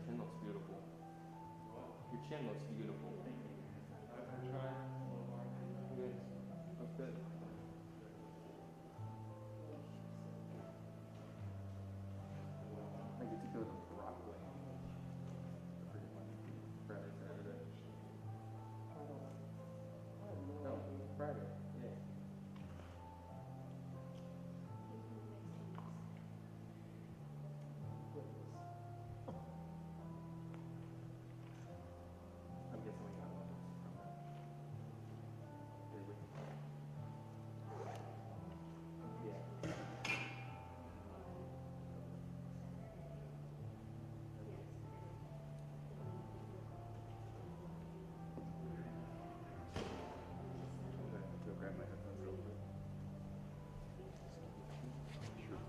chin looks beautiful. Your chin looks beautiful. I try. Good. Looks good. I get to go to Broadway. Pretty much. Friday, Saturday. No, Friday. Yeah. I'm guessing we got one. Did we? Yeah. Okay, go grab my headphones real quick. Sure.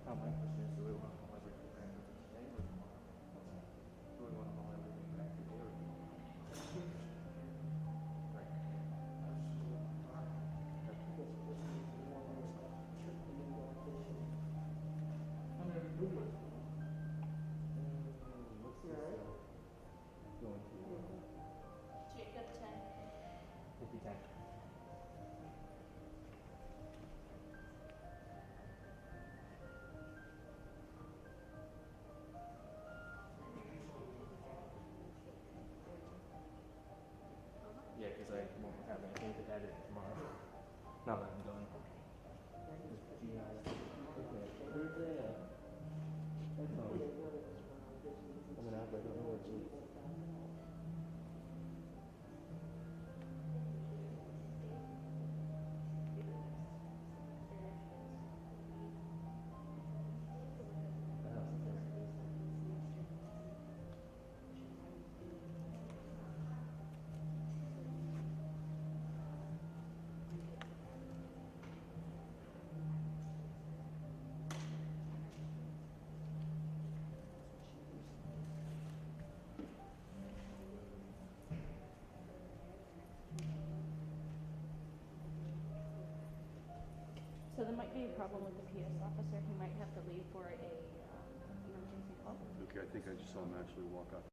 My question is, do we want to haul everything back today or tomorrow? Do we want to haul everything back today or tomorrow? Right. What's this going to? Jacob 10. 50-10. Yeah, because I won't have anything to edit tomorrow. Now that I'm done. Where's the headphones? I'm gonna have, I don't know where it is. The house is there. So there might be a problem with the PS officer. He might have to leave for a emergency call. Okay, I think I just saw him actually walk up.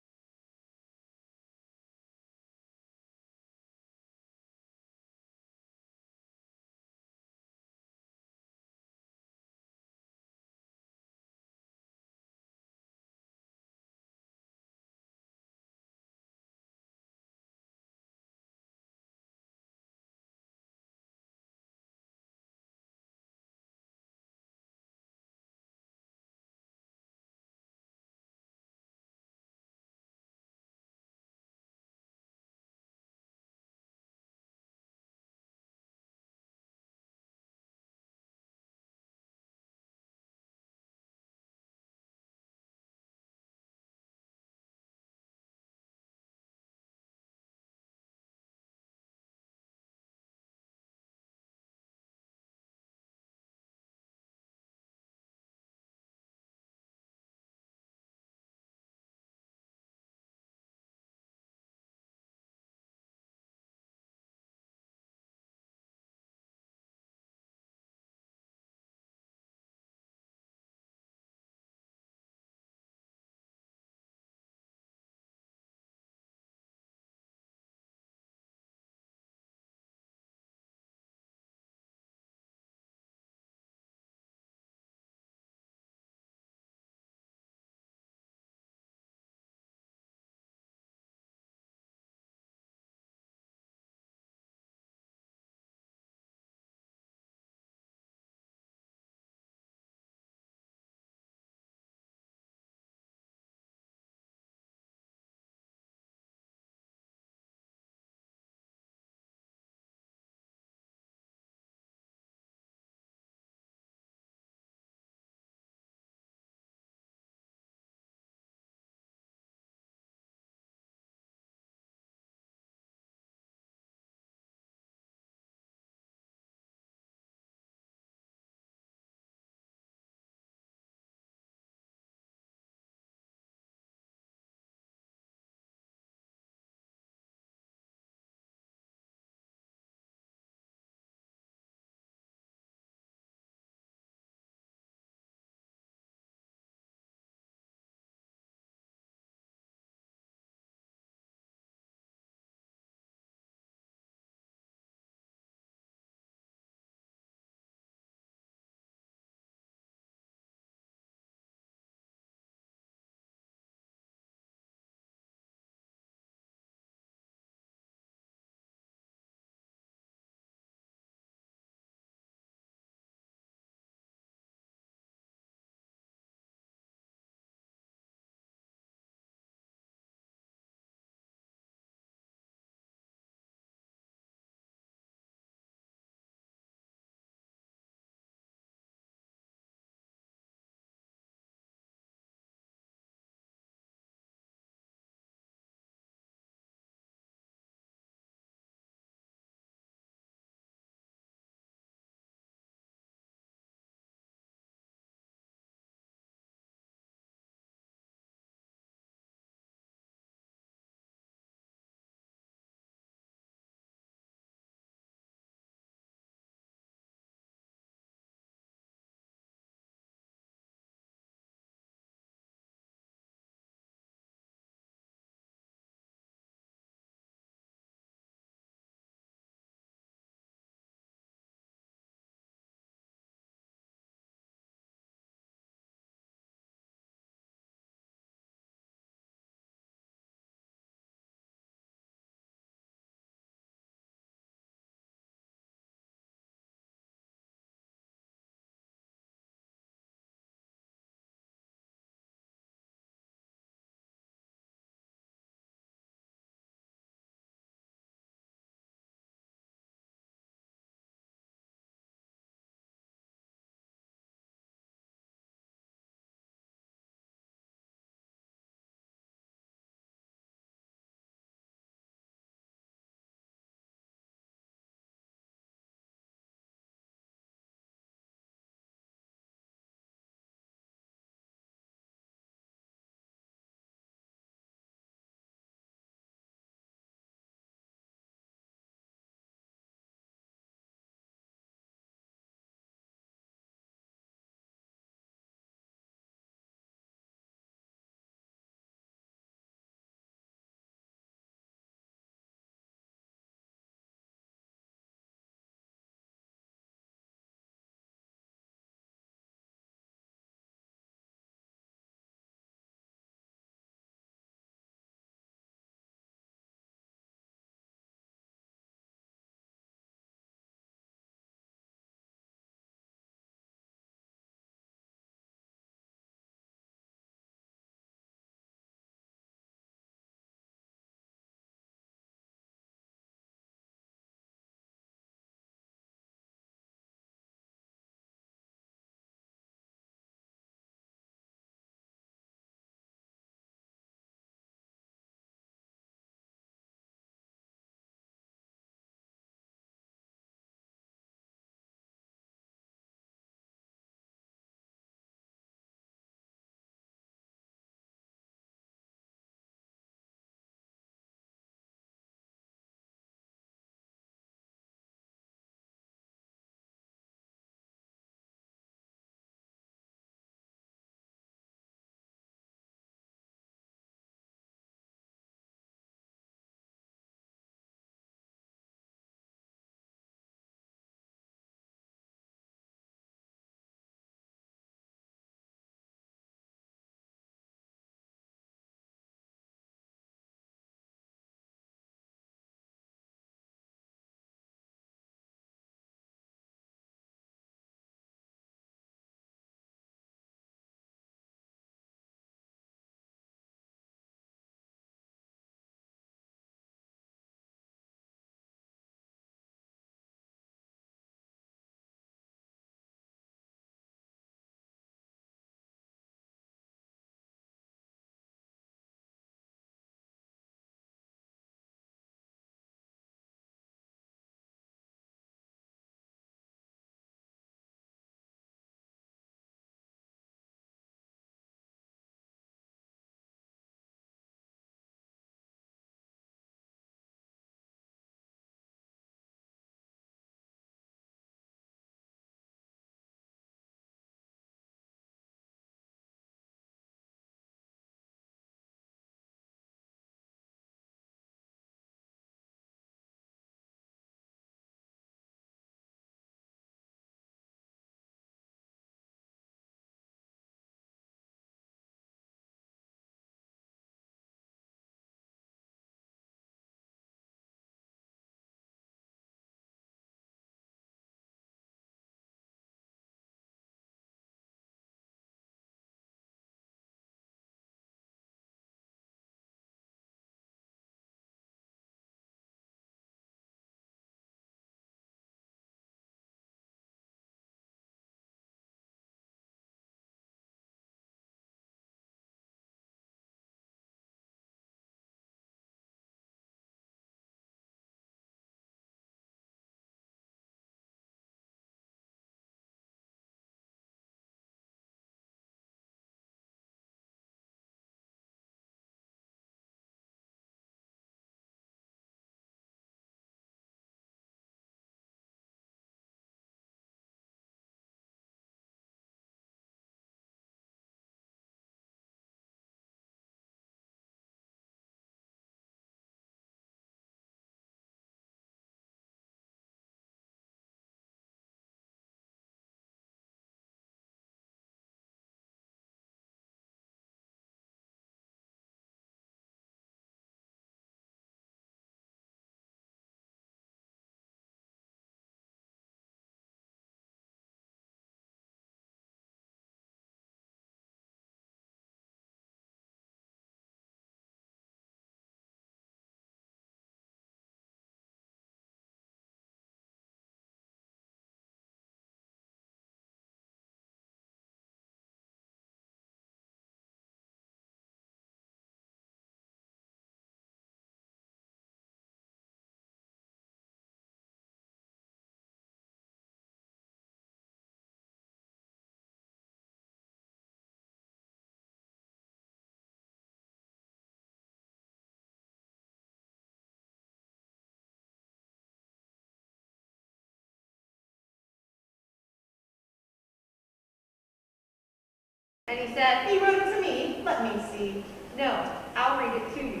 said, He wrote it to me. Let me see. no, I'll read it to you.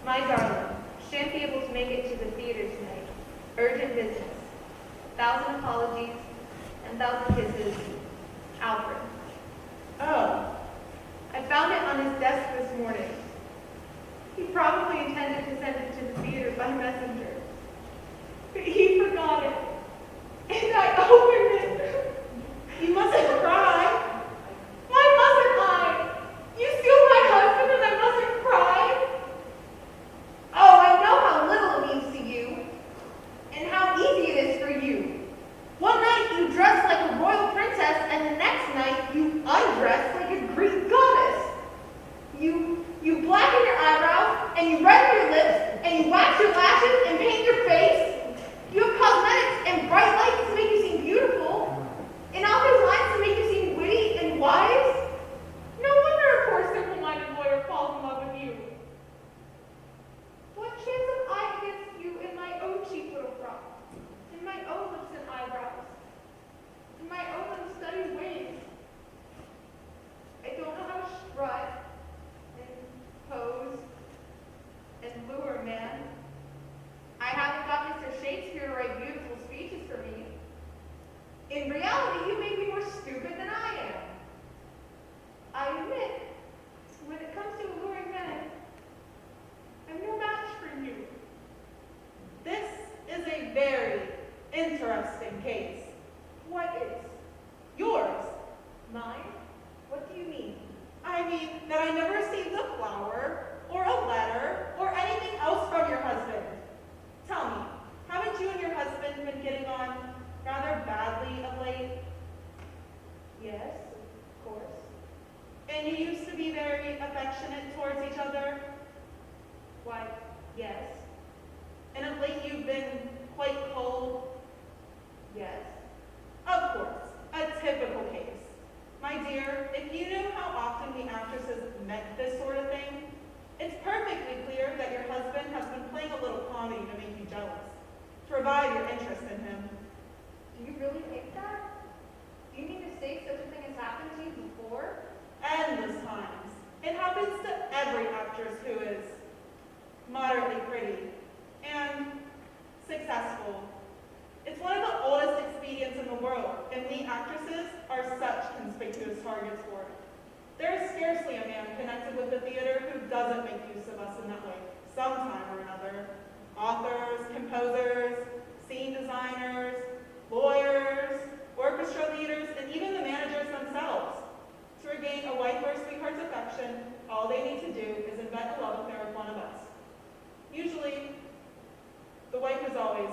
My darling, shan't be able to make it to the theater tonight. Urgent business. 1,000 apologies and 1,000 kisses. Alfred. Oh, I found it on his desk this morning. He probably intended to send it to the theater by messenger. But he forgot it. And I opened it. you mustn't cry. Why mustn't I? You steal my husband and I mustn't cry? Oh, I know how little it means to you. And how easy it is for you. One night you dress like a royal princess and the next night you undress like a Greek goddess. You blacken your eyebrows and you redden your lips and you wax your lashes and paint your face. You have cosmetics and bright lights to make you seem beautiful. And author's lines to make you seem witty and wise. No wonder a poor simple-minded lawyer falls in love with you. What chance have I against you in my own cheap little frock? In my own lips and eyebrows? In my own unstudied ways? I don't know how to strut and pose and lure man. I haven't got Mr. Shakespeare to write beautiful speeches for me. In reality, you may be more stupid than I am. I admit, when it comes to alluring men, I'm no match for you. This is a very interesting case. What is? Yours. Mine? What do you mean? I mean that I never received a flower or a letter or anything else from your husband. Tell me, haven't you and your husband been getting on rather badly of late? Yes, of course. And you used to be very affectionate towards each other? Why, yes, And of late you've been quite cold? yes. Of course, a typical case. My dear, if you knew how often we actresses meant this sort of thing, it's perfectly clear that your husband has been playing a little comedy to make you jealous, to revive your interest in him. Do you really think that? Do you mean to say such a thing has happened to you before? Endless times. It happens to every actress who is moderately pretty and successful. It's one of the oldest expedients in the world, and we actresses are such conspicuous targets for it. There is scarcely a man connected with the theater who doesn't make use of us in that way, sometime or another. Authors, composers, scene designers, lawyers, orchestra leaders, and even the managers themselves. To regain a wife or sweetheart's affection, all they need to do is invent a love affair with one of us. Usually, the wife is always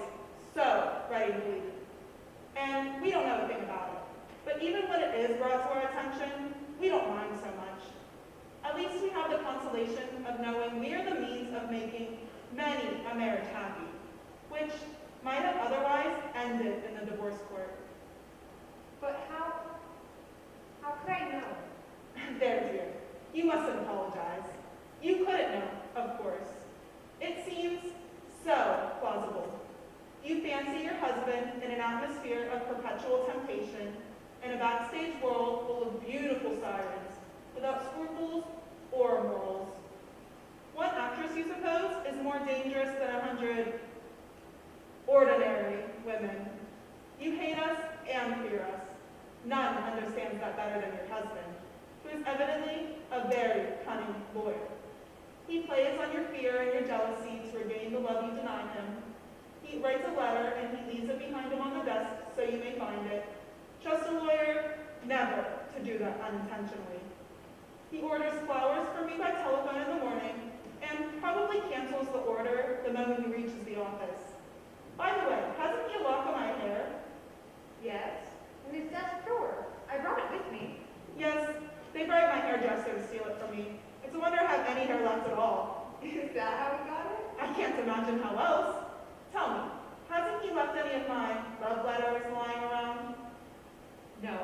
so ready to leave, and we don't know a thing about it. But even when it is brought to our attention, we don't mind so much. At least we have the consolation of knowing we are the means of making many a marriage happy, which might have otherwise ended in the divorce court. But how could I know? There, dear, you mustn't apologize. You couldn't know, of course. It seems so plausible. You fancy your husband in an atmosphere of perpetual temptation, in a backstage world full of beautiful sirens, without scruples or morals. What actress, you suppose, is more dangerous than 100 ordinary women? You hate us and fear us. None understands that better than your husband, who is evidently a very cunning lawyer. He plays on your fear and your jealousy to regain the love you deny him. He writes a letter and he leaves it behind him on the desk so you may find it. Trust a lawyer never to do that unintentionally. He orders flowers for me by telephone in the morning and probably cancels the order the moment he reaches the office. By the way, hasn't he a lock of my hair? Yes, in his desk drawer. I brought it with me. Yes, they bribed my hairdresser to steal it from me. It's a wonder I have any hair left at all. Is that how he got it? I can't imagine how else. Tell me, hasn't he left any of my love letters lying around? No.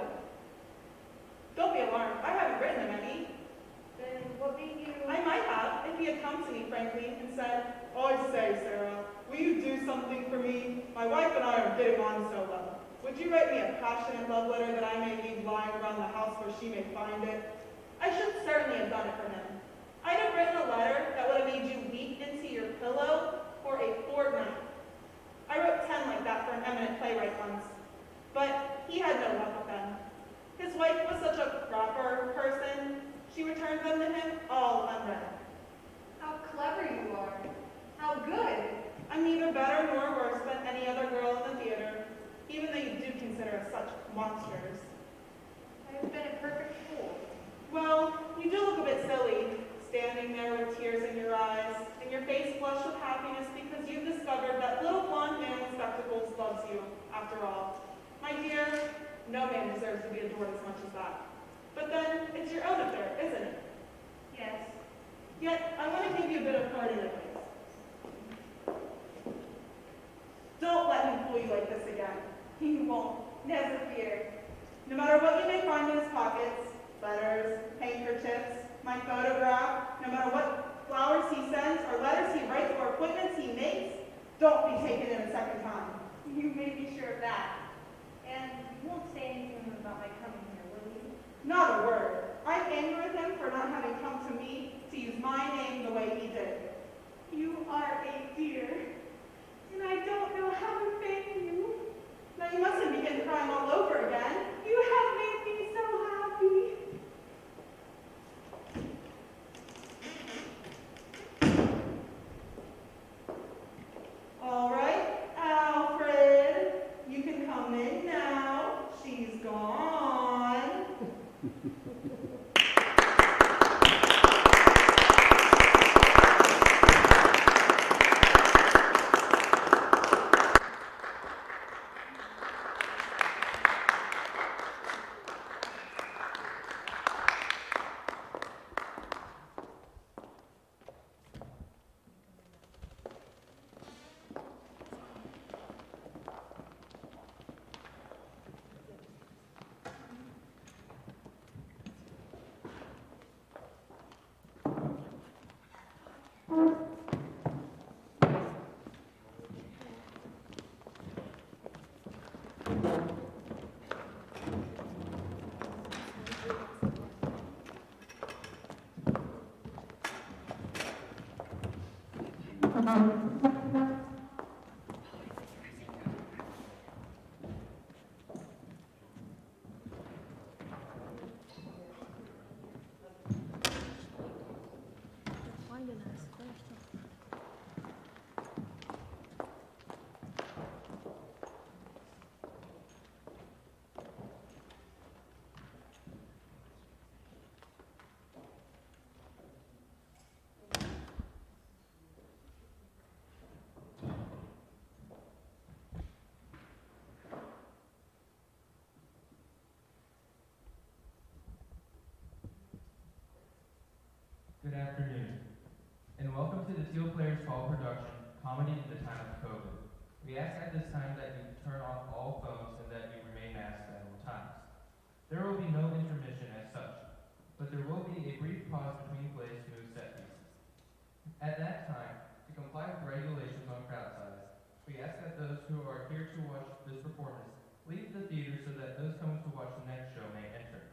Don't be alarmed, I haven't written him any. Then what made you... I might have, if he had come to me frankly and said, "Oh, I say, Sarah, will you do something for me? My wife and I are getting on so well. Would you write me a passionate love letter that I may leave lying around the house where she may find it? I should certainly have done it for him. I'd have written a letter that would have made you weep into your pillow for a fortnight. I wrote 10 like that for an eminent playwright once, but he had no luck with them. His wife was such a proper person, she returned them to him all unread. How clever you are. How good. I'm neither better nor worse than any other girl in the theater, even though you do consider us such monsters. I have been a perfect fool. Well, you do look a bit silly, standing there with tears in your eyes, and your face flushed with happiness because you've discovered that little blonde man in spectacles loves you, after all. My dear, no man deserves to be adored as much as that. But then, it's your own affair, isn't it? Yes. Yet, I want to give you a bit of parting advice. Don't let him fool you like this again. He won't. Never fear. No matter what you may find in his pockets, letters, handkerchiefs, my photograph, no matter what flowers he sends or letters he writes or appointments he makes, don't be taken in a second time. You may be sure of that. And you won't say anything about my coming here, will you? Not a word. I'm angry with him for not having come to me to use my name the way he did. You are a dear. And I don't know how to thank you. Now you mustn't begin crying all over again. You have made me so happy. All right, Alfred, you can come in now. She's gone. Good afternoon, and welcome to the Thiel Players Fall production, Comedy in the Time of COVID. We ask at this time that you turn off all phones and that you remain masked at all times. There will be no intermission as such, but there will be a brief pause between plays to move set pieces. At that time, to comply with regulations on crowd size, we ask that those who are here to watch this performance leave the theater so that those coming to watch the next show may enter.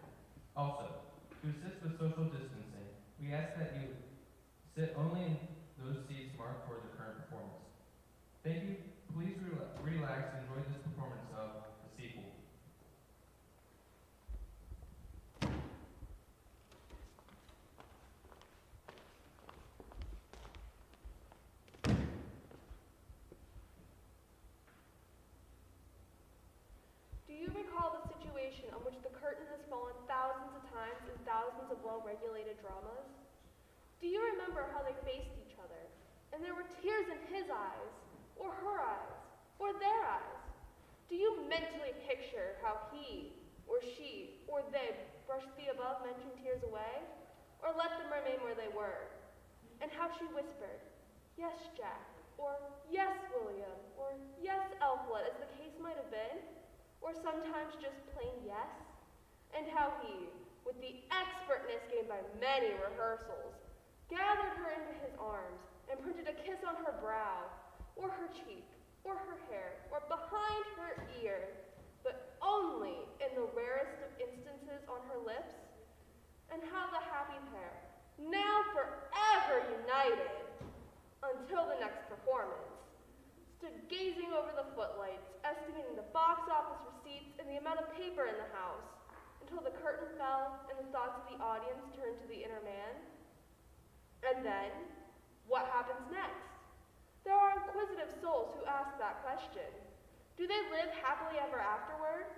Also, to assist with social distancing, we ask that you sit only in those seats marked for the current performance. Thank you. Please relax and enjoy this performance of the sequel. Do you recall the situation on which the curtain has fallen thousands of times in thousands of well-regulated dramas? Do you remember how they faced each other, and there were tears in his eyes, or her eyes, or their eyes? Do you mentally picture how he, or she, or they brushed the above-mentioned tears away, or let them remain where they were? And how she whispered, "Yes, Jack," or "Yes, William," or "Yes, Elflet," as the case might have been? Or sometimes just plain yes, and how he, with the expertness gained by many rehearsals, gathered her into his arms and printed a kiss on her brow, or her cheek, or her hair, or behind her ear, but the box office receipts and the amount of paper in the house, until the curtain fell and the thoughts of the audience turned to the inner man. And then, what happens next? There are inquisitive souls who ask that question. Do they live happily ever afterward?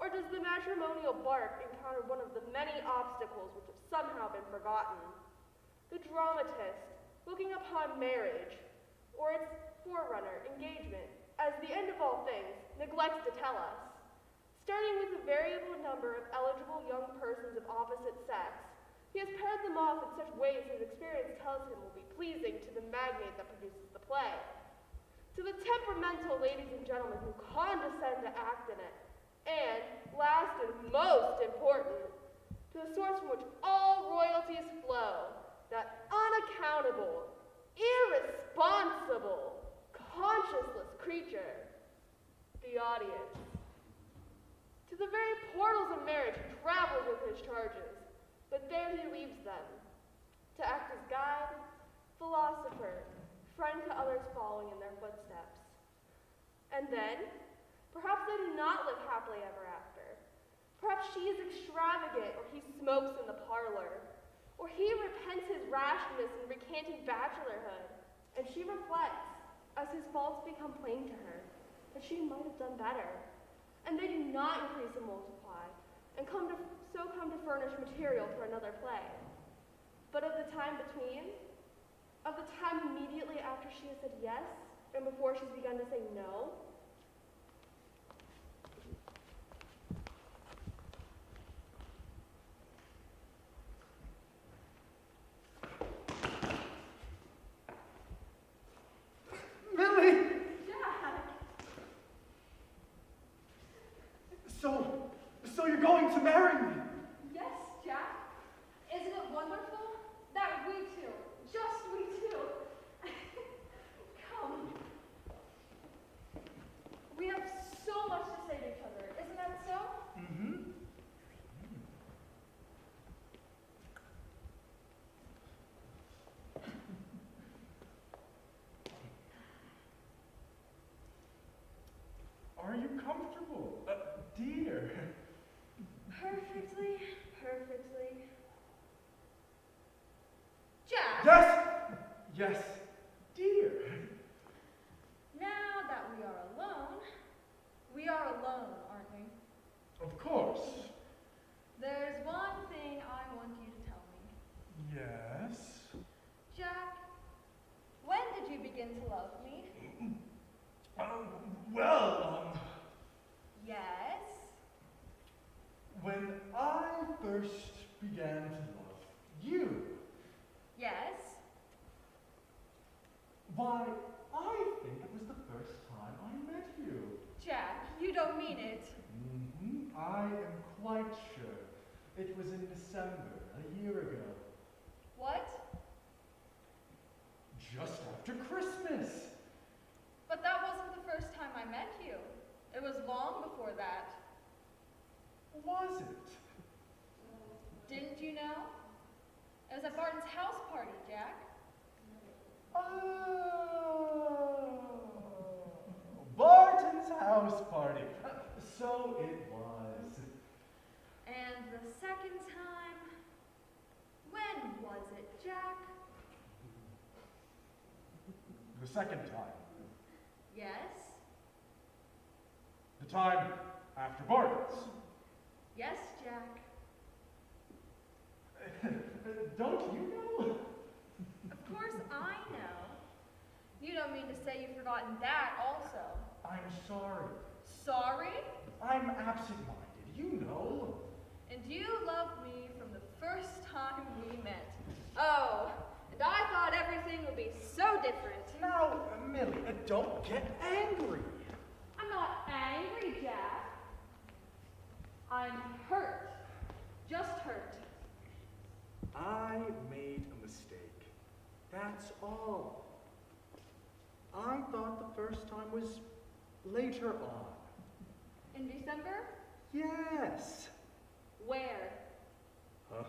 Or does the matrimonial bark encounter one of the many obstacles which have somehow been forgotten? The dramatist, looking upon marriage, or its forerunner, engagement, as the end of all things, neglects to tell us. Starting with a variable number of eligible young persons of opposite sex, he has paired them off in such ways his experience tells him will be pleasing to the magnate that produces the play. To the temperamental ladies and gentlemen who condescend to act in it, and, last and most important, to the source from which all royalties flow, that unaccountable, irresponsible, conscienceless creature, the audience. To the very portals of marriage he travels with his charges, but there he leaves them, to act as guide, philosopher, friend to others following in their footsteps. And then, perhaps they do not live happily ever after. Perhaps she is extravagant, or he smokes in the parlor, or he repents his rashness in recanting bachelorhood, and she reflects, as his faults become plain to her, that she might have done better. And they do not increase and multiply, and come to furnish material for another play. But of the time between, of the time immediately after she has said yes, and before she's begun to say no, Millie! Jack! So you're going to marry me? Yes, Jack. Isn't it wonderful? That we two, just we two. Come. We have so much to say to each other, isn't that so? Mm-hmm. Are you comfortable, dear? Perfectly, perfectly. Jack! Yes, dear. Now that we are alone, aren't we? Of course. There's one thing I want you to tell me. Yes. Jack, when did you begin to love me? Well, Yes. when I first began to love you, Yes. why, I think it was the first time I met you. Jack, you don't mean it. I am quite sure. It was in December, a year ago. What? Just after Christmas. But that wasn't the first time I met you. It was long before that. Was it? Didn't you know? It was at Barton's house party, Jack. Oh, Barton's house party. So it was. And the second time, when was it, Jack? The second time. Yes. The time after Barton's. Yes, Jack. Don't you know? Of course I know. You don't mean to say you've forgotten that also. I'm sorry. Sorry? I'm absent-minded, you know. And you loved me from the first time we met. Oh, and I thought everything would be so different. Now, Millie, don't get angry. I'm not angry, Jack. I'm hurt. Just hurt. I made a mistake. That's all. I thought the first time was later on. In December? Yes. Where? Huh?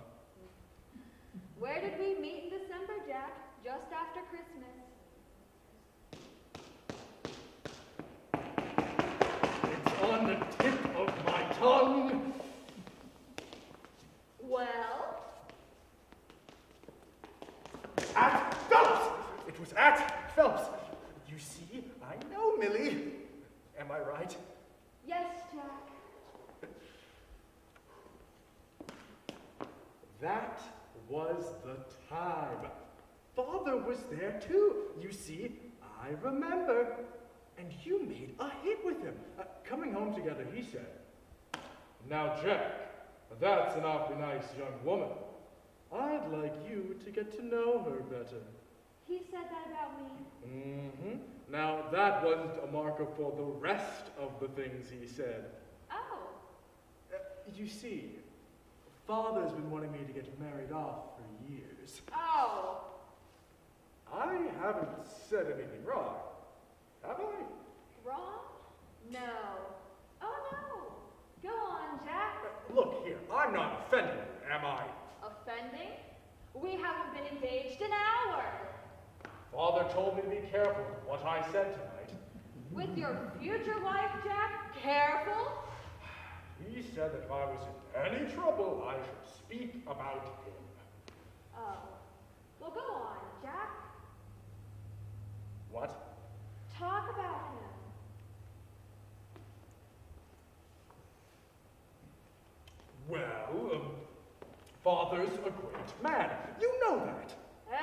Where did we meet in December, Jack? Just after Christmas. It's on the tip of my tongue. Well, At Phelps! It was at Phelps. You see, I know Millie. Am I right? yes, Jack. That was the time. Father was there too. You see, I remember. And you made a hit with him. Coming home together, he said, "Now, Jack, that's an awfully nice young woman. I'd like you to get to know her better." He said that about me. Mm-hmm. Now, that wasn't a marker for the rest of the things he said. Oh, You see, Father's been wanting me to get married off for years. oh. I haven't said anything wrong, have I? Wrong? No. Oh, no. Go on, Jack. Look here, I'm not offending you, am I? Offending? We haven't been engaged an hour. Father told me to be careful with what I said tonight. With your future wife, Jack? Careful? He said that if I was in any trouble, I should speak about him. Oh. Well, go on, Jack. What? Talk about him. Well, Father's a great man. You know that.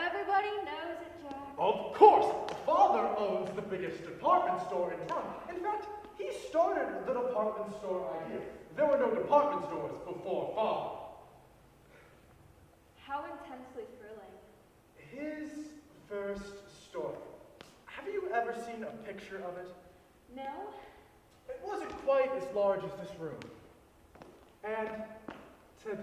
Everybody knows it, Jack. Of course, Father owns the biggest department store in town. In fact, he started the department store idea. There were no department stores before Father. How intensely thrilling. His first story. Have you ever seen a picture of it? No? It wasn't quite as large as this room. And today,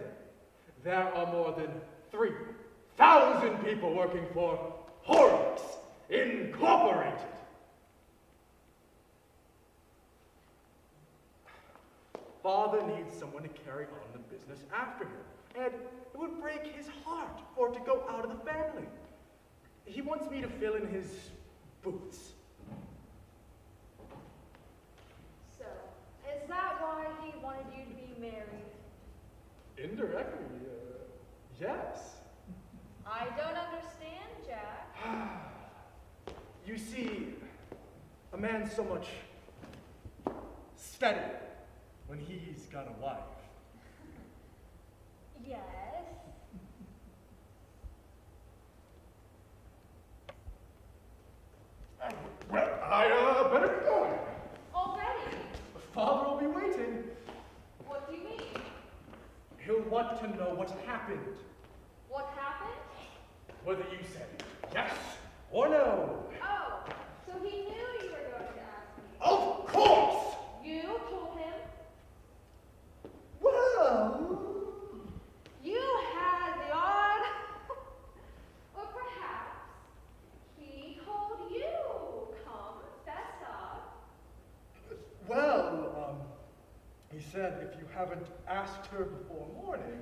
there are more than 3,000 people working for Horrocks Incorporated. Father needs someone to carry on the business after him, and it would break his heart for it to go out of the family. He wants me to fill in his boots. So, is that why he wanted you to be married? Indirectly, yes. I don't understand, Jack. You see, a man's so much steadier when he's got a wife. Yes. Well, I better be going. Already? Father will be waiting. What do you mean? He'll want to know what happened. What happened? Whether you said yes or no. Oh, so he knew you were going to ask me. Of course! You told him? Well, You had the odd. Or perhaps he told you. Confess up. well, he said if you haven't asked her before morning,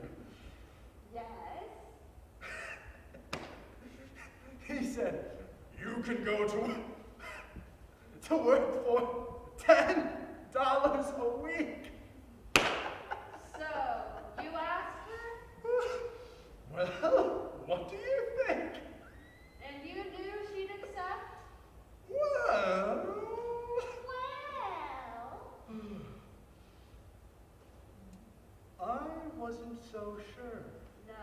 Yes. he said you can go to work for $10 a week. So, you asked her? Well, what do you think? And you knew she'd accept? Well, Well. I wasn't so sure, No.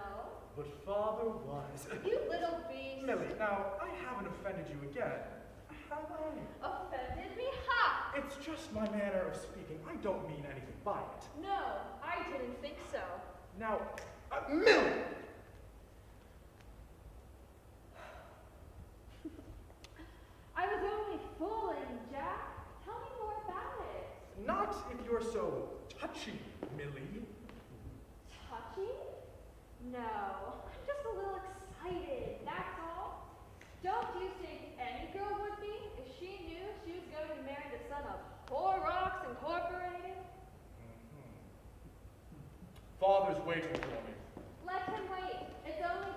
but Father was. You little beast. Millie, now, I haven't offended you again, have I? Offended me? Ha! It's just my manner of speaking. I don't mean anything by it. No, I didn't think so. Now, Millie! I was only fooling, Jack. Tell me more about it. Not if you're so touchy, Millie. Touchy? No, I'm just a little excited, that's all. Don't you think any girl would be if she knew she was going to marry the son of Horrocks Incorporated? Father's waiting for me. Let him wait. It's only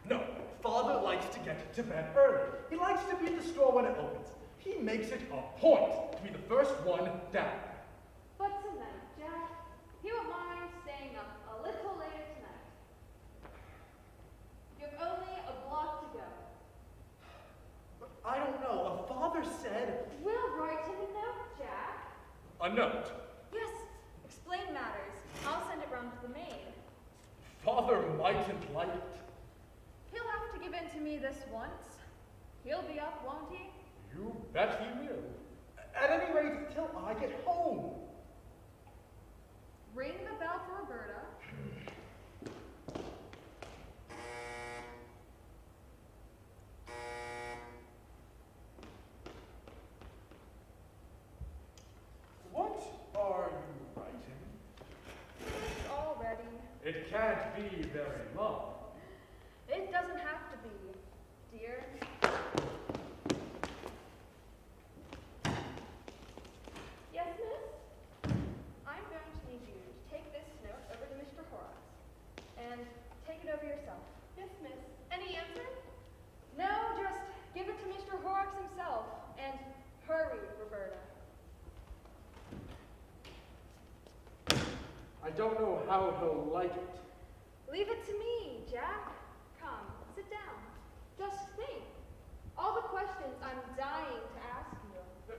10. No, Father likes to get to bed early. He likes to be at the store when it opens. He makes it a point to be the first one down. Jack, he won't mind staying up a little later tonight. You have only a block to go. I don't know. A father said... We'll write him a note, Jack. A note. Yes, explain matters. I'll send it round to the maid. Father mightn't like it. He'll have to give in to me this once. He'll be up, won't he? You bet he will. At any rate, till I get home. Ring the bell for Roberta. What are you writing? It's all ready. It can't be very long. It doesn't have to be, dear. Yes, miss? I'm going to need you to take this note over to Mr. Horrocks and take it over yourself. Yes, miss. Any answer? No, just give it to Mr. Horrocks himself and hurry, Roberta. I don't know how he'll like it. Leave it to me, Jack. Come, sit down. Just think. All the questions I'm dying to ask you.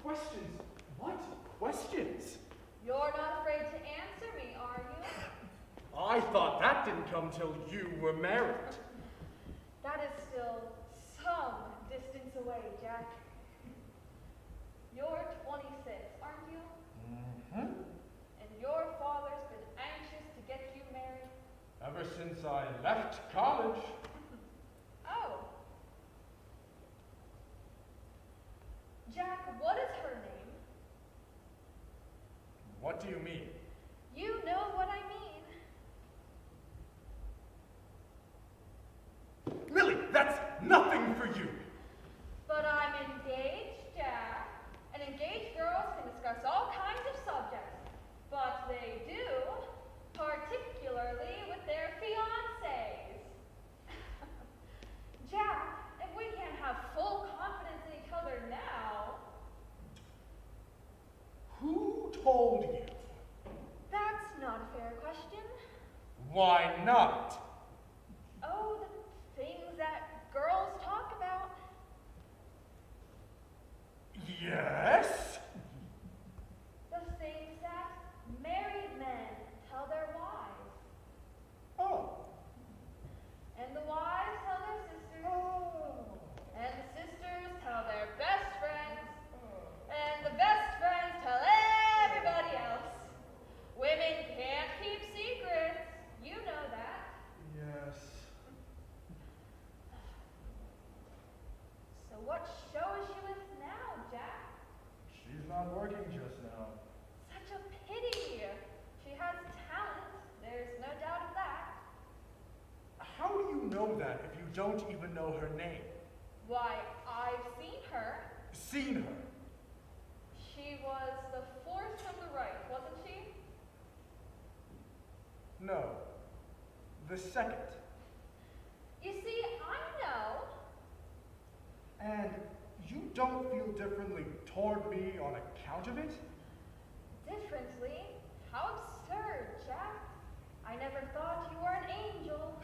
Questions? What questions? You're not afraid to answer me, are you? I thought that didn't come till you were married. That is still some distance away, Jack. You're 26, aren't you? Mm-hmm. And your father's been anxious to get you married? Ever since I left college. Oh. Jack, what is her name? What do you mean? You know what I mean. Lily, that's nothing for you. But I'm engaged, Jack. And engaged girls can discuss all kinds of subjects. But they do, particularly with their fiancés. Jack, if we can't have full confidence in each other now. Who told you? That's not a fair question. Why not? Oh, the things that girls talk about. Yes? The things that married men tell their wives. Oh. And the wives tell their sisters. Oh. And the sisters tell their best friends. And the best friends tell everybody else. Women can't keep secrets. You know that. Yes. So what show is she with now, Jack? She's not working just now. Such a pity. She has talent. There's no doubt of that. How do you know that if you don't even know her name? Why, I've seen her. Seen her? She was the fourth from the right, wasn't she? No. The second. You see, I know. And you don't feel differently toward me on account of it? Differently? How absurd, Jack. I never thought you were an angel.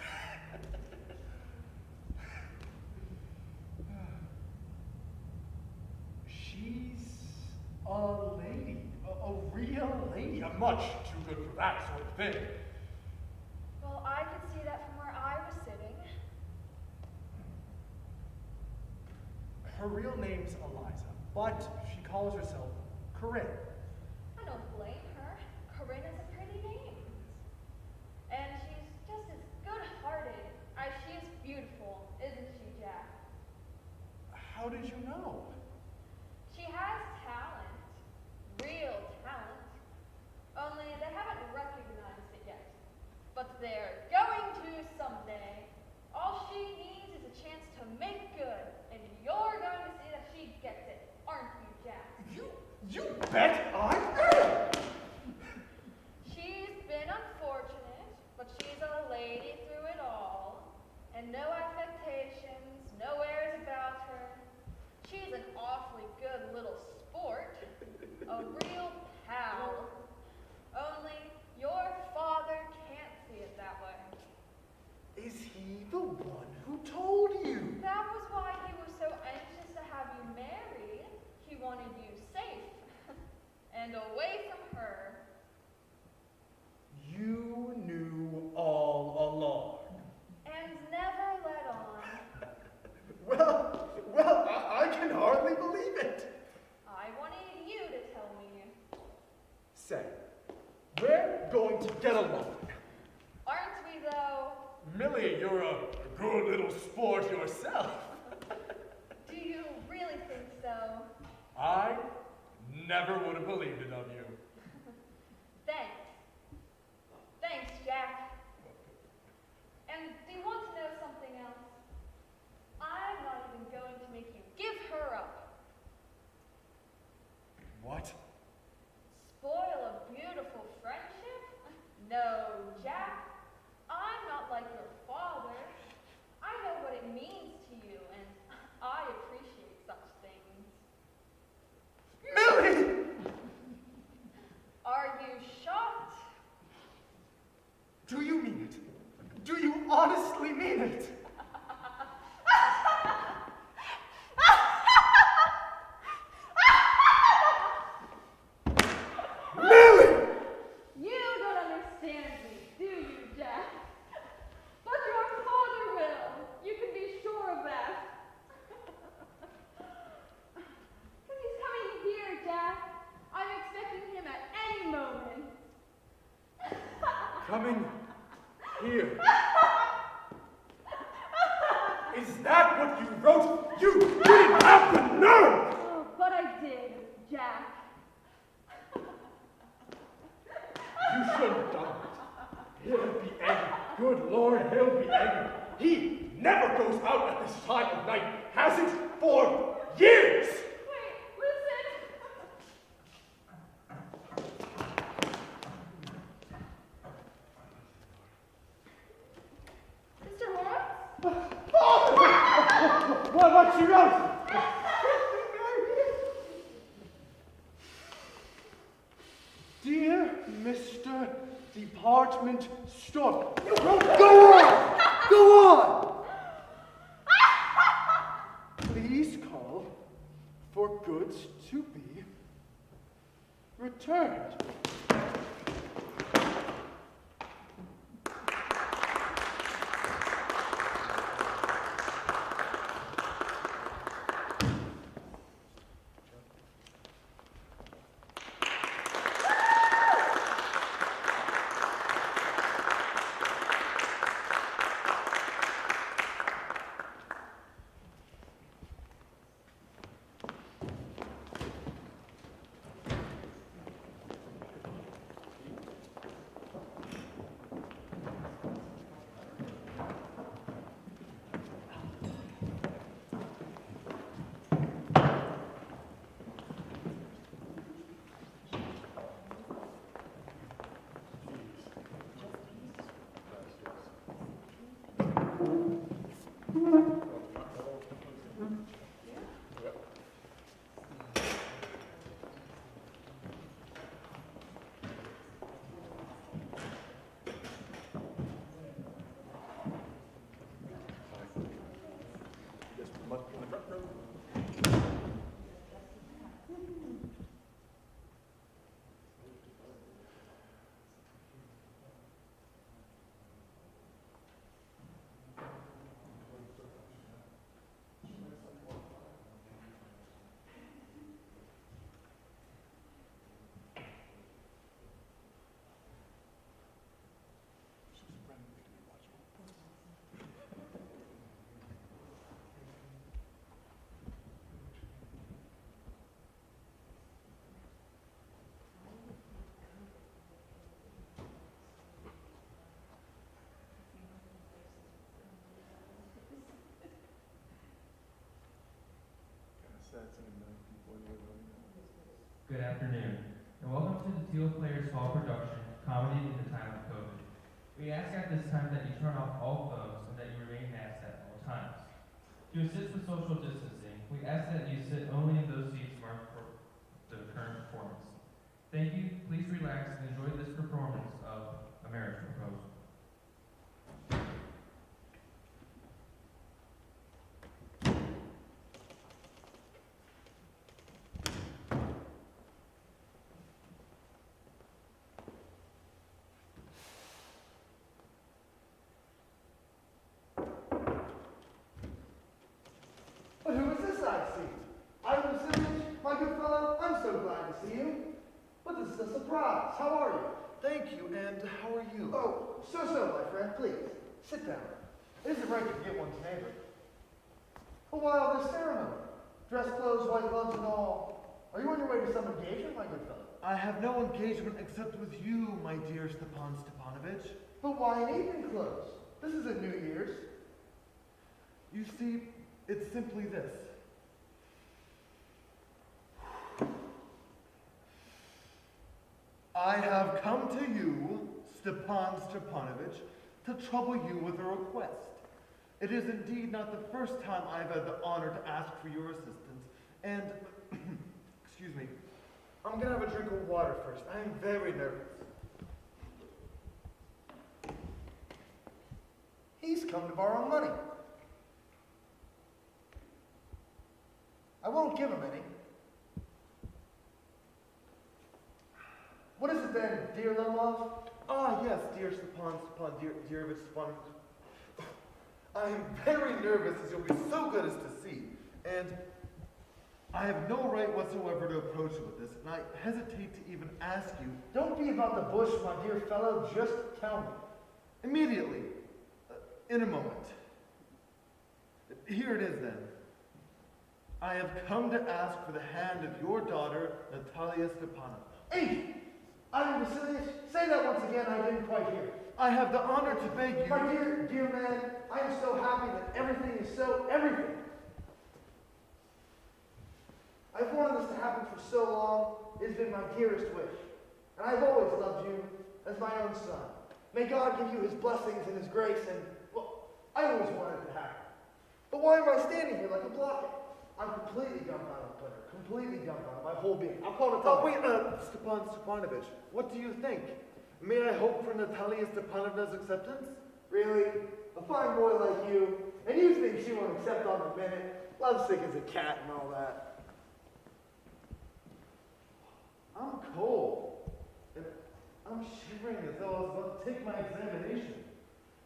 She's a lady. A real lady. I'm much too good for that sort of thing. Well, I could see that from where I was sitting. Her real name's Eliza, but she calls herself Corinne. I don't blame her. Corinne is a pretty name. And she's just as good-hearted as she is beautiful, isn't she, Jack? How did you know? She has talent. Real talent. Only they haven't recognized it yet. But they're going to someday. All she needs is a chance to make good. And you're going to see that she gets it, aren't you, Jack? You bet I am! She's been unfortunate, but she's a lady through it all. And no affectations, no airs about her. She's an awfully good little sport. A real pal. Is he the one who told you? That was why he was so anxious to have you married. He wanted you safe and away from her. You knew all along. And never let on. Well, I can hardly believe it. I wanted you to tell me. Say, we're going to get along. Aren't we, though? Millie, you're a good little sport yourself. Do you really think so? I never would have believed it of you. Thanks. Thanks, Jack. And do you want to know something else? I'm not even going to make you give her up. What? Spoil a beautiful friendship? No, Jack. I'm not like your father. I know what it means to you, and I appreciate such things. Millie! Are you shocked? Do you mean it? Do you honestly mean it? Millie! You don't understand me, do you, Jack? But your father will. You can be sure of that. He's coming here, Jack. I'm expecting him at any moment. Coming here. Is that what you wrote? You didn't have the nerve! Oh, but I did, Jack. You shouldn't have done it. He'll be angry. Good Lord, he'll be angry. He never goes out at this time of night. Hasn't for years. Wait, listen. Mr. Lawrence? What she wrote? Dear Mr. Department Store. You wrote. Go on! Go on! Please call for goods to be returned. Good afternoon, and welcome to the Thiel Players Hall production, Comedy in the Time of COVID. We ask at this time that you turn off all phones and that you remain masked at all times. To assist with social distancing, we ask that you sit only in those seats marked for the current performance. Thank you, please relax and enjoy this performance of A Marriage Proposal. surprise. How are you? Thank you, and how are you? Oh, so, my friend. Please, sit down. It isn't right to forget one's neighbor. But why all this ceremony? Dress clothes, white gloves, and all. Are you on your way to some engagement, my good fellow? I have no engagement except with you, my dear Stepan Stepanovich. But why in evening clothes? This isn't New Year's. You see, it's simply this. I have come to you, Stepan Stepanovich, to trouble you with a request. It is indeed not the first time I've had the honor to ask for your assistance, and, excuse me, I'm gonna have a drink of water first. I am very nervous. He's come to borrow money. I won't give him any. What is it then, dear little love? Ah, yes, dear Stepan Dearovich Stepanovich. I am very nervous, as you'll be so good as to see, and I have no right whatsoever to approach you with this, and I hesitate to even ask you. Don't be about the bush, my dear fellow. Just tell me. Immediately. In a moment. Here it is then. I have come to ask for the hand of your daughter, Natalia Stepanovna. Hey! I'm Vasilius. Say that once again. I didn't quite hear. I have the honor to beg you. My dear man, I am so happy that everything is so everything. I've wanted this to happen for so long. It's been my dearest wish. And I've always loved you as my own son. May God give you his blessings and his grace, and, well, I always wanted it to happen. But why am I standing here like a blockhead? I'm completely dumbfounded, Claire. Completely dumbfounded. My whole being. I'll call it. Oh, wait, Stepan Stepanovich, what do you think? May I hope for Natalia Stepanovna's acceptance? Really? A fine boy like you, and you think she won't accept on the minute? Lovesick as a cat and all that. I'm cold, and I'm shivering as though I was about to take my examination.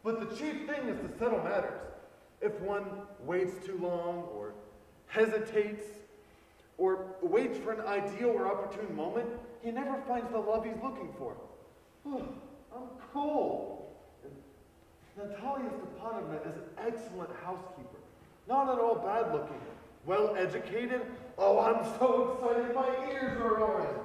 But the chief thing is to settle matters. If one waits too long, or hesitates, or waits for an ideal or opportune moment, he never finds the love he's looking for. I'm cold. And Natalia Stepanovna is an excellent housekeeper. Not at all bad looking. Well educated. Oh, I'm so excited, my ears are roaring.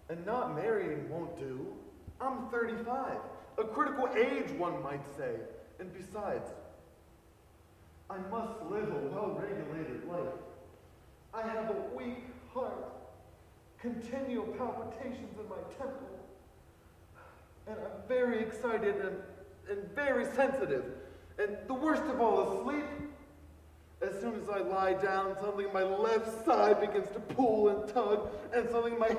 And not marrying won't do. I'm 35. A critical age, one might say. And besides, I must live a well-regulated life. I have a weak heart, continual palpitations in my temple, and I'm very excited and very sensitive. And the worst of all is sleep. As soon as I lie down, something in my left side begins to pull and tug, and something in my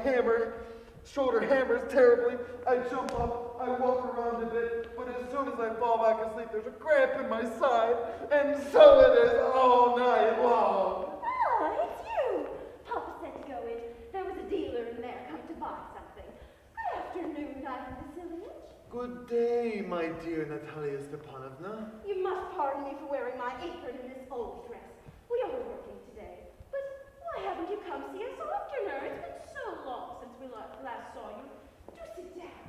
shoulder hammers terribly. I jump up, I walk around a bit, but as soon as I fall back asleep, there's a cramp in my side, and so it is all night long. Ah, it's you. Papa said to go in. There was a dealer in there come to buy something. Good afternoon, Ivan Vasilievich. Good day, my dear Natalia Stepanovna. You must pardon me for wearing my apron in this old dress. We are working today. But why haven't you come see us oftener? It's been so long since we last saw you. Do sit down.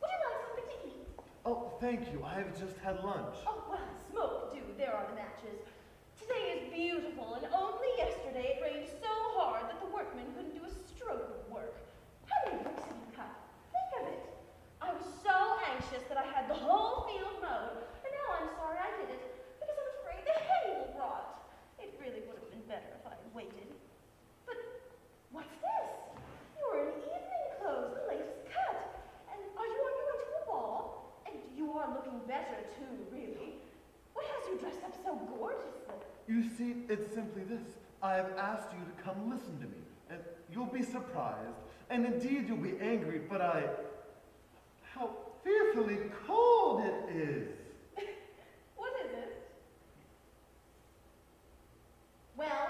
Would you like something to eat? Oh, thank you. I have just had lunch. Oh, well, smoke, do. There are the matches. Today is beautiful, and only yesterday it rained so hard that the workmen couldn't do a stroke of work. How many bricks have you cut? Think of it. I was so anxious that I had the whole field mowed, and now I'm sorry I did it, because I'm afraid the hay will rot. It really would have been better if I had waited. But what's this? You're in evening clothes, the latest cut. And are you on your way to a ball? And you are looking better, too, really. What has you dressed up so gorgeously? You see, it's simply this. I have asked you to come listen to me, and you'll be surprised, and indeed you'll be angry, but how fearfully cold it is. What is it? Well?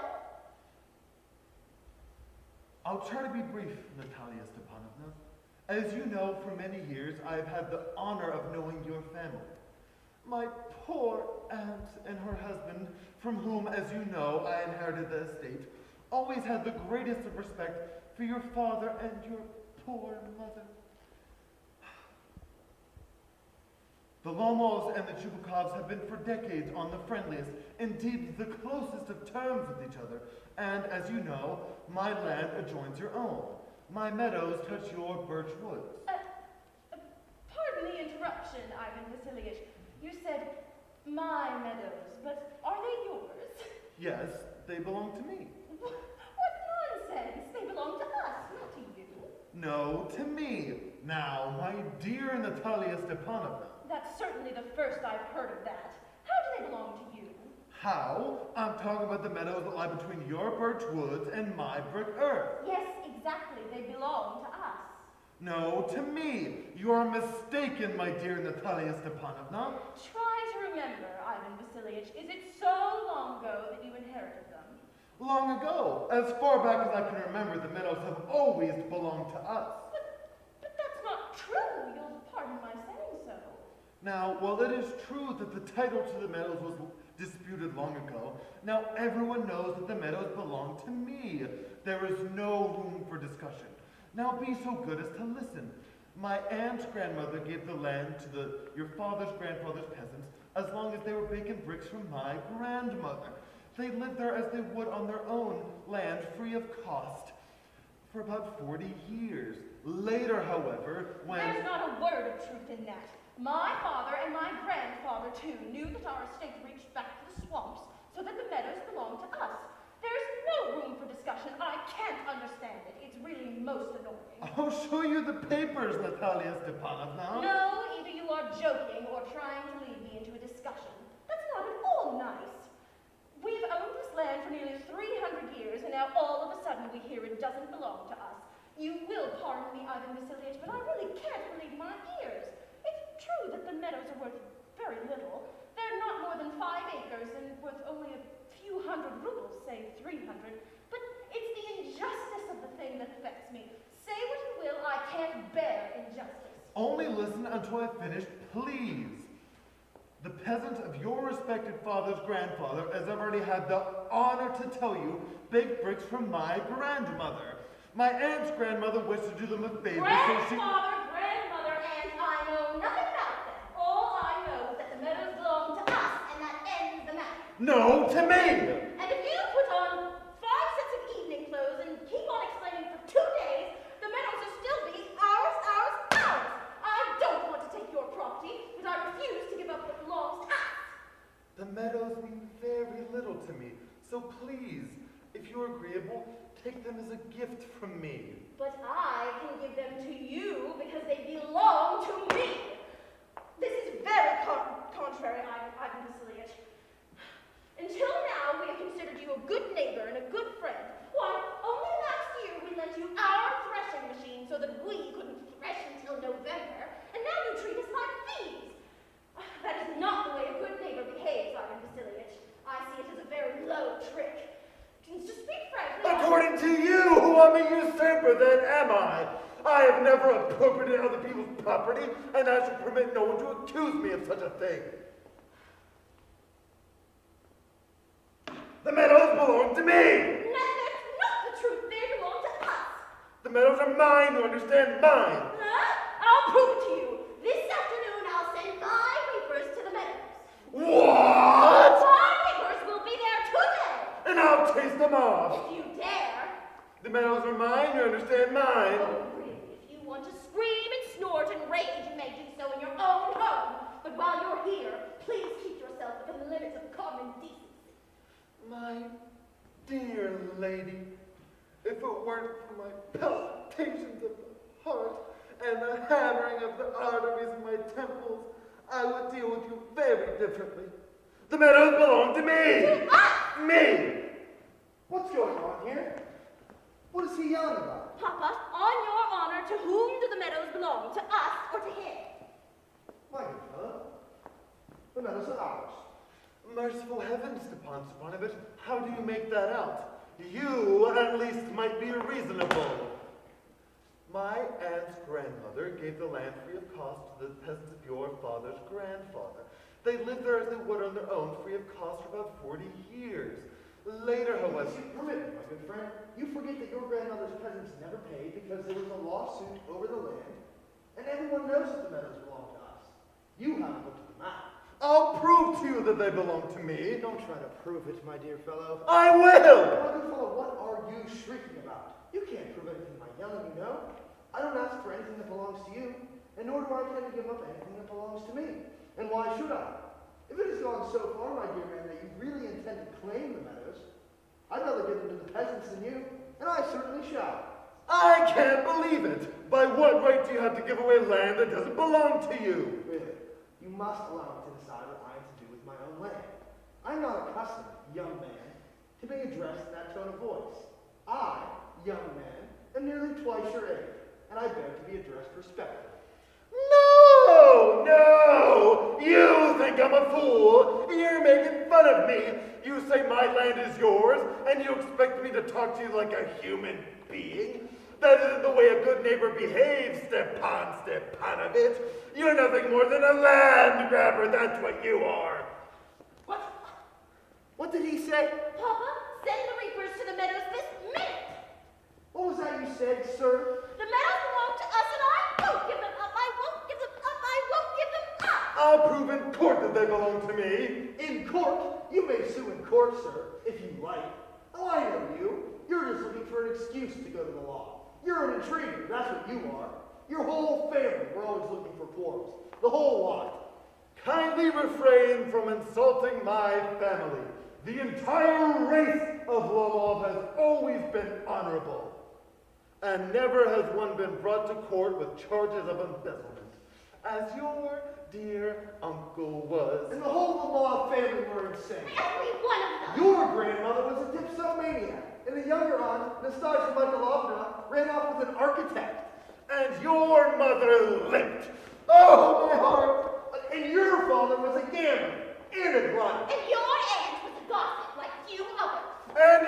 I'll try to be brief, Natalia Stepanovna. As you know, for many years, I have had the honor of knowing your family. My poor, aunt and her husband, from whom, as you know, I inherited the estate, always had the greatest of respect for your father and your poor mother. The Lomos and the Chubakovs have been for decades on the friendliest, indeed the closest of terms with each other, and as you know, my land adjoins your own. My meadows touch your birch woods. Pardon the interruption, Ivan Vasilievich. You said my meadows, but are they yours? Yes, they belong to me. What nonsense! They belong to us, not to you. No, to me. Now, my dear Natalia Stepanovna. That's certainly the first I've heard of that. How do they belong to you? How? I'm talking about the meadows that lie between your birch woods and my brick earth. Yes, exactly. They belong to us. No, to me. You are mistaken, my dear Natalia Stepanovna. Try to remember, Ivan Vasilievich. Is it so long ago that you inherited them? Long ago, as far back as I can remember, the meadows have always belonged to us. But that's not true. You'll pardon my saying so. Now, while it is true that the title to the meadows was disputed long ago, now everyone knows that the meadows belong to me. There is no room for discussion. Now be so good as to listen. My aunt's grandmother gave the land to your father's grandfather's peasants as long as they were baking bricks from my grandmother. They lived there as they would on their own land, free of cost, for about 40 years. Later, however, when... There's not a word of truth in that. My father and my grandfather, too, knew that our estate reached back to the swamps, so that the meadows belonged to us. There's no room for discussion. I can't understand it. It's really most annoying. I'll show you the papers, Natalia Stepanovna. No, either you are joking or trying to lead me into a discussion. That's not at all nice. We've owned this land for nearly 300 years, and now all of a sudden we hear it doesn't belong to us. You will pardon me, Ivan Vasilievich, but I really can't believe my ears. It's true that the meadows are worth very little. They're not more than 5 acres and worth only a few hundred rubles, say 300. But it's the injustice of the thing that affects me. Say what you will, I can't bear injustice. Only listen until I've finished, please. The peasant of your respected father's grandfather, as I've already had the honor to tell you, baked bricks from my grandmother. My aunt's grandmother wished to do them a favor, Grandmother, so she... grandmother, aunt, I know nothing about them. All I know is that the meadows belong to us, and that ends the matter. No, to me! And if you put on 5 sets of evening clothes and keep on explaining for 2 days, the meadows will still be ours, ours, ours. I don't want to take your property, but I refuse to give up what belongs to us. The meadows mean very little to me, so please, if you're agreeable, take them as a gift from me. But I can give them to you because they belong to me. This is very contrary, Ivan Vasilievich. Until now, we have considered you a good neighbor and a good friend. Why, only last year we lent you our threshing machine so that we couldn't thresh until November, and now you treat us like thieves. That is not the way a good neighbor behaves, Ivan Vasilievich. I see it as a very low trick. To speak frankly, According to you, who am a usurper, then am I. I have never appropriated other people's property, and I shall permit no one to accuse me of such a thing. The meadows belong to me! That's not the truth. They belong to us. The meadows are mine, you understand? Mine! Huh? I'll prove it to you. This afternoon, I'll send my reapers to the meadows. What? My reapers will be there today. And I'll chase them off. If you dare. The meadows are mine, you understand? Mine. Oh, really? If you want to scream and snort and rage, you may do so in your own home. But while you're here, please keep yourself within the limits of common decency. My dear lady, if it weren't for my palpitations of the heart and the hammering of the arteries in my temples, I would deal with you very differently. The meadows belong to me! Me! What's going on here? What is he yelling about? Papa, on your honor, to whom do the meadows belong? To us or to him? My good fellow, the meadows are ours. Merciful heavens, Stepan Stepanovich, how do you make that out? You, at least, might be reasonable. My aunt's grandmother gave the land free of cost to the peasants of your father's grandfather. They lived there as they would on their own, free of cost for about 40 years. Later, however... Permit me, my good friend. You forget that your grandmother's peasants never paid because there was a lawsuit over the land, and everyone knows that the meadows belong to us. You haven't looked at the map. I'll prove to you that they belong to me. Don't try to prove it, my dear fellow. I will! My good fellow, what are you shrieking about? You can't prove anything by yelling, you know. I don't ask for anything that belongs to you, and nor do I intend to give up anything that belongs to me. And why should I? If it has gone so far, my dear man, that you really intend to claim the meadows, I'd rather give them to the peasants than you, and I certainly shall. I can't believe it. By what right do you have to give away land that doesn't belong to you? Really, you must allow me to decide what I am to do with my own land. I'm not accustomed, young man, to being addressed in that tone of voice. I, young man, am nearly twice your age, and I bear to be addressed respectfully. No, no! You think I'm a fool. You're making fun of me. You say my land is yours, and you expect me to talk to you like a human being? That isn't the way a good neighbor behaves, Stepan Stepanovich. You're nothing more than a land grabber, that's what you are. What? What did he say? Papa, send the reapers to the meadows this minute. What was that you said, sir? The meadows belong to us, and I won't give them up. I won't give them up. I won't give them up. I'll prove in court that they belong to me. In court? You may sue in court, sir, if you like. Oh, I know you. You're just looking for an excuse to go to the law. You're an intriguer, that's what you are. Your whole family were always looking for quarrels. The whole lot. Kindly refrain from insulting my family. The entire race of Lomov has always been honorable. And never has one been brought to court with charges of embezzlement, as your dear uncle was. And the whole Lamar family were insane. Every one of them. Your grandmother was a dipsomaniac, and the younger aunt, Nastasia Mikhailovna, ran off with an architect. And your mother limped. Oh, my heart. And your father was a gambler and a glutton. And your aunt was a gossip like you others. And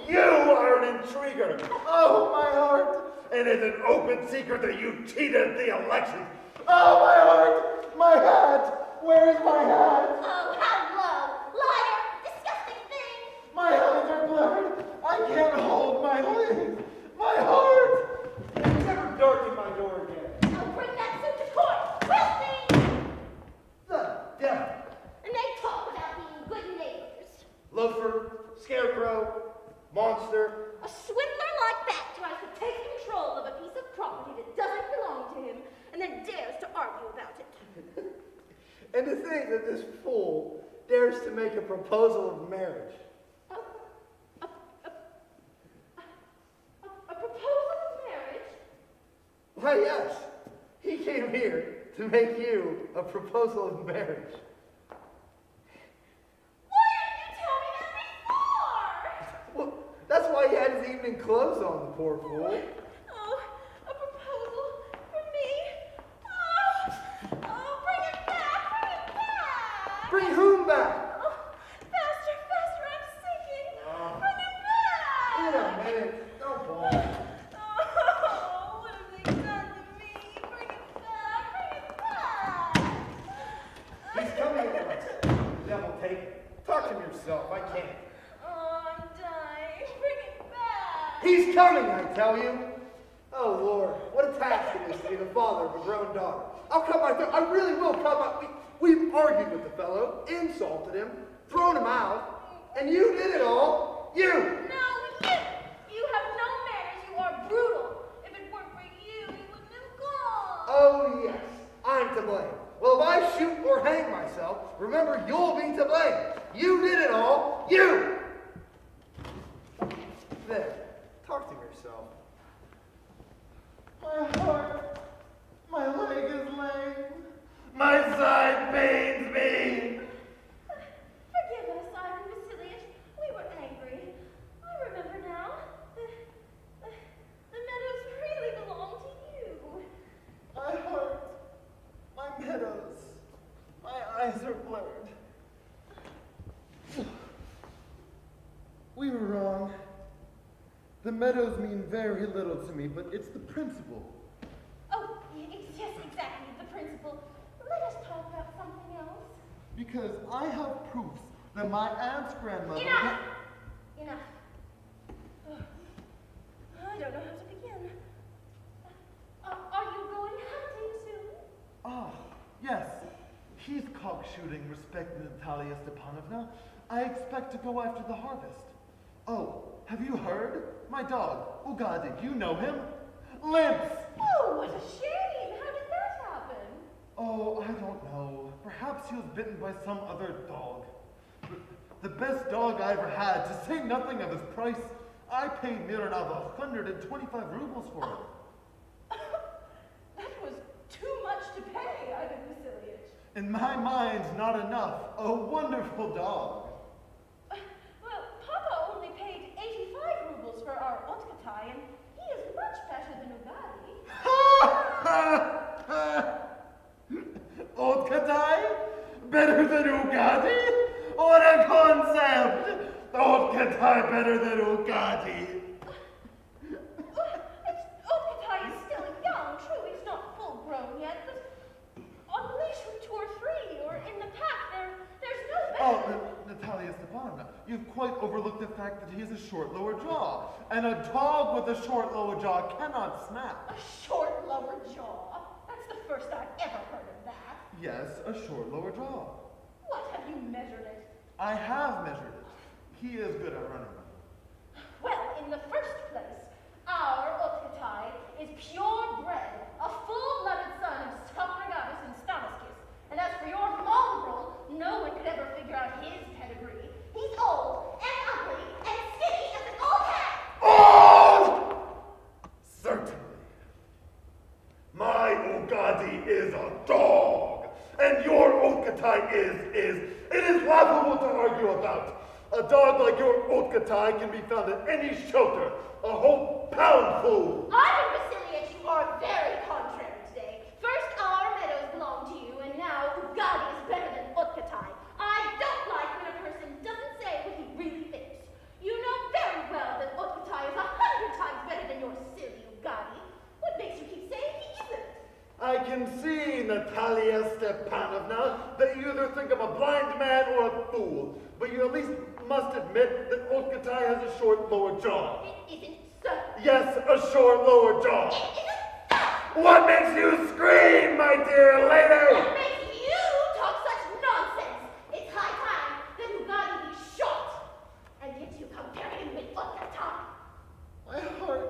you are an intriguer. Oh, my heart. It is an open secret that you cheated the election. Oh, my heart. My hat. Where is my hat? Oh, how low. Liar. Disgusting thing. My eyes are blurred. I can't hold my legs. My heart. Never darken my door again. I'll bring that suit to court. We'll see. The devil. And they talk about being good neighbors. Loafer, scarecrow, monster. A swindler like that tries to take control of a piece of property that doesn't belong to him and then dares to argue about it. And to think that this fool dares to make a proposal of marriage. A proposal of marriage? Why, yes. He came here to make you a proposal of marriage. Why didn't you tell me that before? Well, that's why he had his evening clothes on, the poor fool. Oh, a proposal for me? Oh, bring it back. Bring whom back? Oh, faster, I'm sinking. Bring it back. In a minute. Don't bawl. Oh, what have they done to me? Bring it back. He's coming at once. Devil take it. Talk to him yourself. I can't. Oh, I'm dying. Bring it back. He's coming, I tell you. Oh, Lord. What a task it is to be the father of a grown daughter. I'll cut my throat. I really will cut my... We've argued with the fellow, insulted him, thrown him out, and you did it all. You. No, you have no manners. You are brutal. If it weren't for you, he wouldn't have gone. Oh, yes. I'm to blame. Well, if I shoot or hang myself, remember you'll be to blame. You did it all. You. There. Talk to yourself. My heart. My leg is lame. My side pains me. Forgive us, Ivan Vasilievich. We were angry. I remember now. The meadows really belong to you. My heart. My meadows. My eyes are blurred. We were wrong. The meadows mean very little to me, but it's the principle. Oh, yes, exactly, the principal. Let us talk about something else. Because I have proofs that my aunt's grandmother... Enough! Enough. Ugh. I don't know how to begin. Are you going hunting soon? Ah, yes. Heathcock shooting, respected Natalia Stepanovna. I expect to go after the harvest. Oh, have you heard? My dog, Ugadi, you know him? Limps! Oh, what a shame! How did that happen? Oh, I don't know. Perhaps he was bitten by some other dog. The best dog I ever had, to say nothing of his price. I paid Mironov 125 rubles for it. That was too much to pay, Ivan Vasilievich. In my mind, not enough. A wonderful dog. Well, Papa only paid 85 rubles for our Otkatai, and he is much better than Ugadi. Otkatai? Better than Ugadi? What a concept! Otkatai better than Ugadi. Otkatai is still young, true, he's not full grown yet, but on a leash with 2 or 3, or in the pack, there's no better. Oh, Natalia Stepanovna, you've quite overlooked the fact that he has a short lower jaw, and a dog with a short lower jaw cannot snap. A short lower jaw? That's the first I've ever heard of that. Yes, a short lower jaw. What, have you measured it? I have measured it. He is good at running. Well, in the first place, our Otkatai is purebred, a full-blooded son of Stopnagavis and Stamaskis. And as for your mongrel, no one could ever figure out his pedigree. He's old and ugly and skinny as an old cat. Old! Certainly. My Ugadi is a dog, and your Otkatai is. It is laughable to argue about. A dog like your Otkatai can be found in any shelter, a whole pound full. Ivan Vasilievich, you are very contrary today. First, our meadows belong to you, and now Ugadi is better than Otkatai. I don't like when a person doesn't say what he really thinks. You know very well that Otkatai is 100 times better than your silly Ugadi. What makes you keep saying he isn't? I can see, Natalia Stepanovna, that you either think I'm a blind man or a fool, but you at least must admit that Otkatai has a short lower jaw. It isn't so. Yes, a short lower jaw. It isn't so. What makes you scream, my dear lady? What makes you talk such nonsense? It's high time that Ugadi be shot. And yet you compare him with Otkatai. My heart.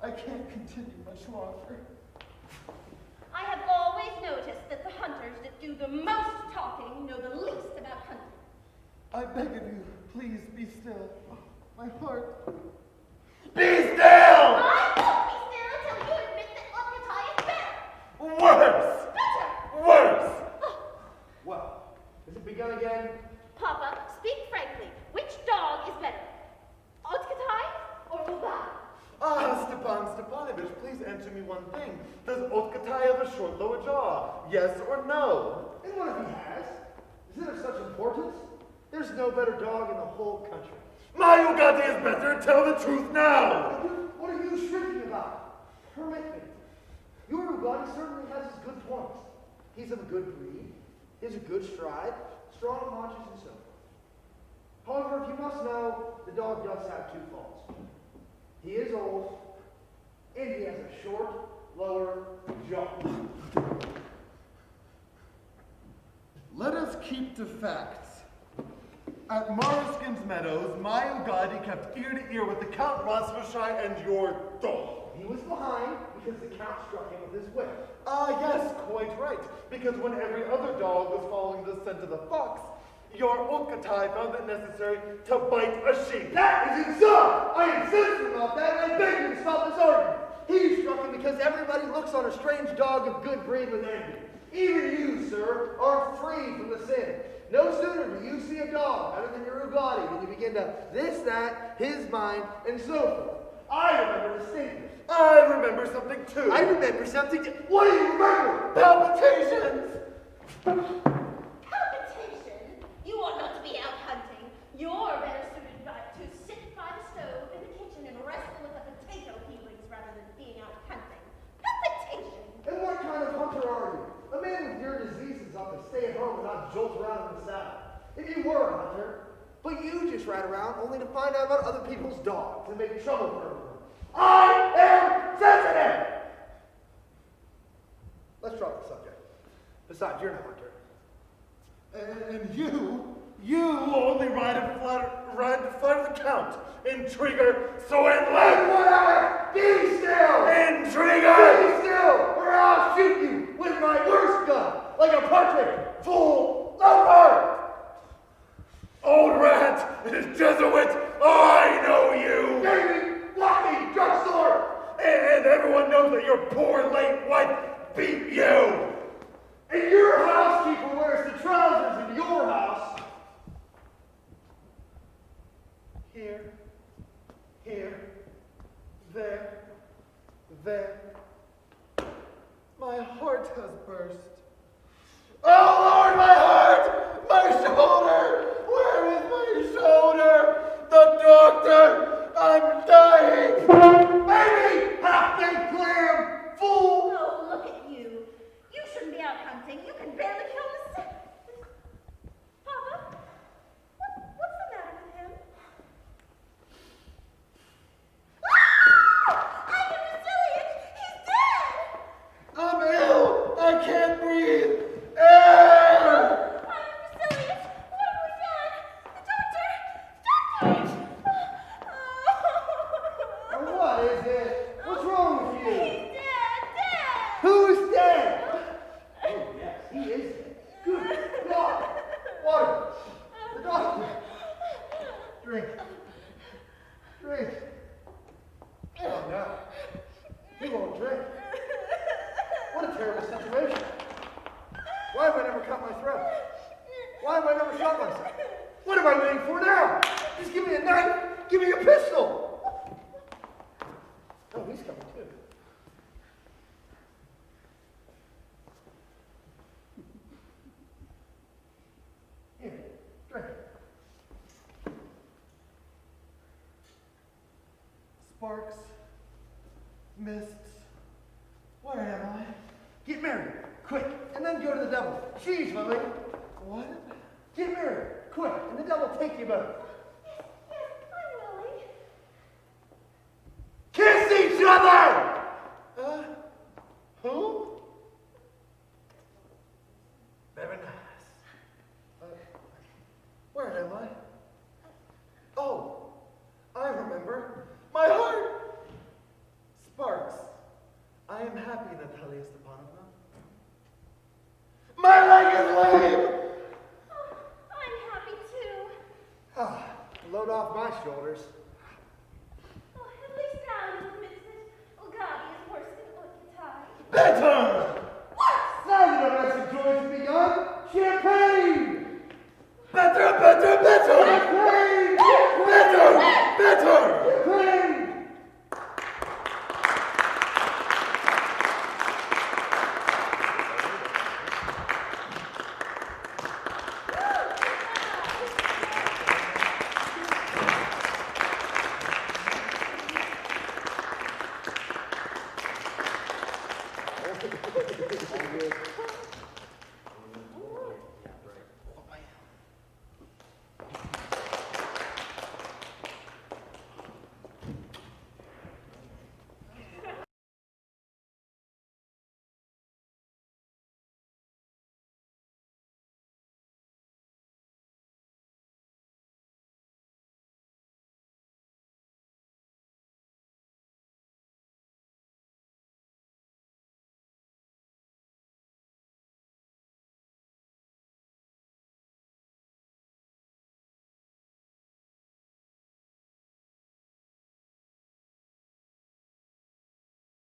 I can't continue much longer. I have always noticed that the hunters that do the most talking know the least about hunting. I beg of you, please be still. Oh, my heart. Be still! I won't be still until you admit that Otkatai is better. Worse! Better! Worse! Well, has it begun again? Papa, speak frankly. Which dog is better? Otkatai or Ugadi? Ah, Stepan Stepanovich, please answer me one thing. Does Otkatai have a short lower jaw? Yes or no? And what if he has? Is it of such importance? There's no better dog in the whole country. My Ugadi is better. Tell the truth now. What are you shrieking about? Permit me. Your Ugadi certainly has his good points. He's of a good breed. He has a good stride, strong haunches, and so forth. However, if you must know, the dog does have 2 faults. He is old, and he has a short, lower jaw. Let us keep to facts. At Morriskin's Meadows, my Ugadi kept ear to ear with the Count Rosvashai and your dog. He was behind because the Count struck him with his whip. Ah, yes, quite right. Because when every other dog was following the scent of the fox, your Otkatai found it necessary to bite a sheep. That is insult! I insisted about that, and I beg you to stop this argument. He struck him because everybody looks on a strange dog of good breed with envy. Even you, sir, are free from the sin. No sooner do you see a dog better than your Ugadi than you begin to this, that, his, mine, and so forth. I remember distinctly. I remember something too. I remember something too. What do you remember? Palpitations! Palpitation? You ought not to be out hunting. You're better suited to sit by the stove in the kitchen and wrestle with the potato peelings rather than being out hunting. Palpitation? And what kind of hunter are you? A man with your diseases ought to stay at home and not join ride around only to find out about other people's dogs and make trouble for everyone. I am sensitive! Let's drop the subject. Besides, you're not my turn. And you only ride to flatter the count. Intriguer, so endless! Whatever! Be still! Intriguer! Be still, or I'll shoot you with my worst gun, like a partridge, fool, lover! Old rat, Jesuit, I know you! Davy, walking, drugstore! And everyone knows that your poor late wife beat you! And your housekeeper wears the trousers in your house. Here, there. My heart has burst. Oh Lord, my heart! My shoulder! Where is my shoulder? The doctor! I'm dying! Baby, half baked clam, fool! Oh, look at you. You shouldn't be out hunting. You can barely kill the sick. Papa, what's the matter with him? Ah! I'm resilient. He's dead. I'm ill! I can't breathe! Air! I'm resilient. What have we done? The doctor! Now what is it? What's wrong with you? He's dead. Who's dead? Oh, yes, he is dead. Good God. Water. The doctor. Drink. Oh, no. He won't drink. What a terrible situation. Why have I never cut my throat? Why have I never shot myself? What am I waiting for now? Just give me a knife. Give me a pistol. Oh, he's coming too. Here, drink. Sparks. Mists. Where am I? Get married, quick, and then go to the devil. She's Lily. What? Get married, quick, and the devil will take you both. Yes, I'm willing. Kiss each other! Who? Very nice. Where am I? Oh, I remember. My heart! Sparks. I am happy, Natalia Stepanovna. My leg is lame! Oh, I'm happy too. Ah, load off my shoulders. Oh, at least now you'll admit that Ogadi is worse than Okitai. Better!